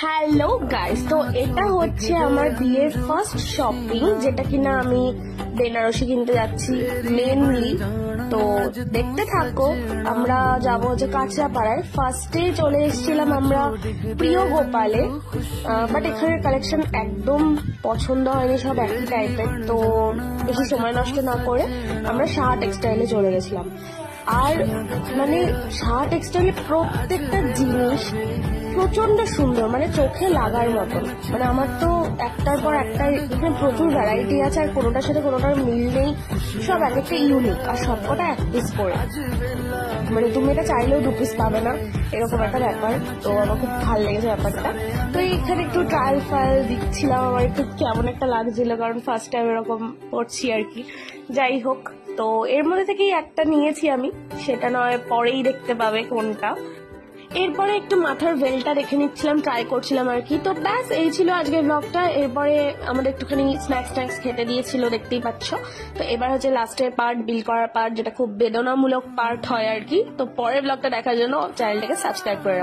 Hello guys, তো এটা হচ্ছে আমার বিয়ের ফার্স্ট শপিং, যেটা কিনা আমি বেনারসি কিনতে যাচ্ছি মেনলি। তো দেখতে থাকো। আমরা যাবো হচ্ছে কাঁচরাপাড়ায়। ফার্স্টে চলে এসেছিলাম আমরা প্রিয় গোপালে, বাট এখানের কালেকশন একদম পছন্দ হয়নি, সব একই টাইপের। তো বেশি সময় নষ্ট না করে আমরা সাহা টেক্সটাইলে চলে গেছিলাম। আর মানে সাহা টেক্সটাইলে প্রত্যেকটা জিনিস প্রচন্ড সুন্দর, মানে চোখে লাগার মতন। মানে আমার তো একটার পর একটা এখানে প্রচুর ভ্যারাইটি আছে, আর কোনোটার সাথে কোনোটার মিল নেই, সব এক একটা ইউনিক, আর সবকটা এক পিস করে। মানে তুমি এটা চাইলেও 2 পিস পাবে না, এরকম একটা ব্যাপার। তো আমার খুব ভালো লেগেছে ব্যাপারটা। তো এখানে একটু ট্রায়াল ফায়াল দিচ্ছিলাম, আমার একটু কেমন একটা লাগছিল, কারণ ফার্স্ট টাইম এরকম করছি আর কি। যাই হোক, তো এর মধ্যে থেকেই একটা নিয়েছি আমি, সেটা নয় পরেই দেখতে পাবে কোনটা। এরপরে একটু মাথার ভেলটা দেখে নিচ্ছিলাম, ট্রাই করছিলাম আর কি। তো ব্যাস এই ছিল আজকের ব্লগটা। এরপরে আমাদের একটুখানি স্ন্যাক্স খেতে দিয়েছিল, দেখতেই পাচ্ছ। তো এবার হচ্ছে লাস্টের পার্ট, বিল করার পার্ট, যেটা খুব বেদনামূলক পার্ট হয় আর কি। তো পরের ব্লগটা দেখার জন্য চ্যানেলটাকে সাবস্ক্রাইব করে